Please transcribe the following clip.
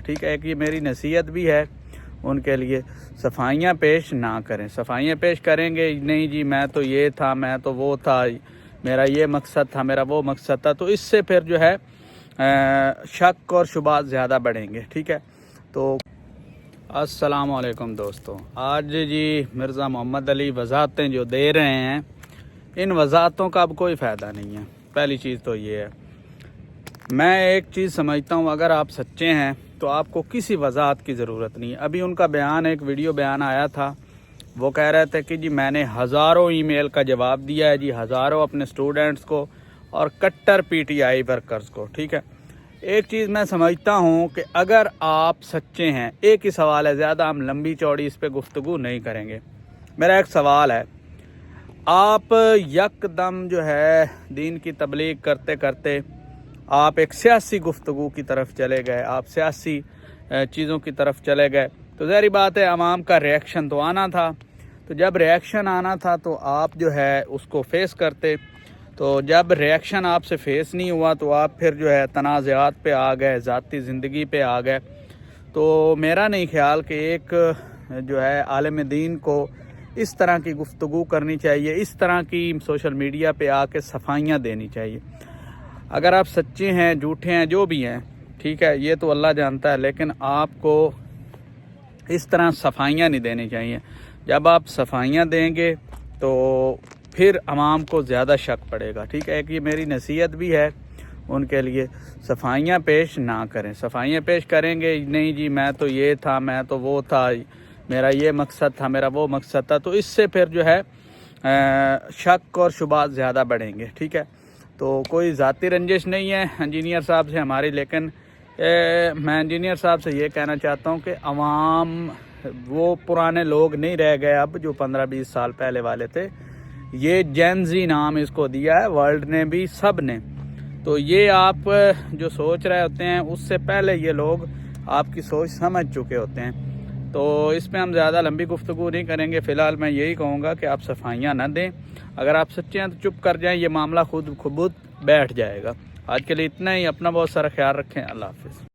ٹھیک ہے، ایک یہ میری نصیحت بھی ہے ان کے لیے، صفائیاں پیش نہ کریں۔ صفائیاں پیش کریں گے نہیں جی میں تو یہ تھا، میں تو وہ تھا، میرا یہ مقصد تھا، میرا وہ مقصد تھا، تو اس سے پھر جو ہے شک اور شبہات زیادہ بڑھیں گے۔ ٹھیک ہے، تو السلام علیکم دوستو، آج جی مرزا محمد علی وضاحتیں جو دے رہے ہیں، ان وضاحتوں کا اب کوئی فائدہ نہیں ہے۔ پہلی چیز تو یہ ہے، میں ایک چیز سمجھتا ہوں، اگر آپ سچے ہیں تو آپ کو کسی وضاحت کی ضرورت نہیں ہے۔ ابھی ان کا بیان، ایک ویڈیو بیان آیا تھا، وہ کہہ رہے تھے کہ جی میں نے ہزاروں ای میل کا جواب دیا ہے جی، ہزاروں اپنے سٹوڈنٹس کو اور کٹر پی ٹی آئی ورکرز کو۔ ٹھیک ہے، ایک چیز میں سمجھتا ہوں کہ اگر آپ سچے ہیں، ایک ہی سوال ہے، زیادہ ہم لمبی چوڑی اس پہ گفتگو نہیں کریں گے۔ میرا ایک سوال ہے، آپ یک دم جو ہے دین کی تبلیغ کرتے کرتے آپ ایک سیاسی گفتگو کی طرف چلے گئے، آپ سیاسی چیزوں کی طرف چلے گئے، تو ظاہری بات ہے عوام کا ریئیکشن تو آنا تھا۔ تو جب ریئیکشن آنا تھا تو آپ جو ہے اس کو فیس کرتے، تو جب ریئیکشن آپ سے فیس نہیں ہوا تو آپ پھر جو ہے تنازعات پہ آ گئے، ذاتی زندگی پہ آ گئے۔ تو میرا نہیں خیال کہ ایک جو ہے عالم دین کو اس طرح کی گفتگو کرنی چاہیے، اس طرح کی سوشل میڈیا پہ آ کے صفائیاں دینی چاہیے۔ اگر آپ سچے ہیں، جھوٹے ہیں، جو بھی ہیں، ٹھیک ہے، یہ تو اللہ جانتا ہے، لیکن آپ کو اس طرح صفائیاں نہیں دینی چاہیے۔ جب آپ صفائیاں دیں گے تو پھر عوام کو زیادہ شک پڑے گا۔ ٹھیک ہے، ایک یہ میری نصیحت بھی ہے ان کے لیے، صفائیاں پیش نہ کریں۔ صفائیاں پیش کریں گے نہیں جی میں تو یہ تھا، میں تو وہ تھا، میرا یہ مقصد تھا، میرا وہ مقصد تھا، تو اس سے پھر جو ہے شک اور شبہات زیادہ بڑھیں گے۔ ٹھیک ہے، تو کوئی ذاتی رنجش نہیں ہے انجینئر صاحب سے ہماری، لیکن میں انجینئر صاحب سے یہ کہنا چاہتا ہوں کہ عوام وہ پرانے لوگ نہیں رہ گئے اب جو 15-20 سال پہلے والے تھے۔ یہ جین زی نام اس کو دیا ہے ورلڈ نے بھی، سب نے۔ تو یہ آپ جو سوچ رہے ہوتے ہیں اس سے پہلے یہ لوگ آپ کی سوچ سمجھ چکے ہوتے ہیں۔ تو اس پہ ہم زیادہ لمبی گفتگو نہیں کریں گے۔ فی الحال میں یہی کہوں گا کہ آپ صفائیاں نہ دیں، اگر آپ سچے ہیں تو چپ کر جائیں، یہ معاملہ خود بیٹھ جائے گا۔ آج کے لیے اتنا ہی، اپنا بہت سارا خیال رکھیں، اللہ حافظ۔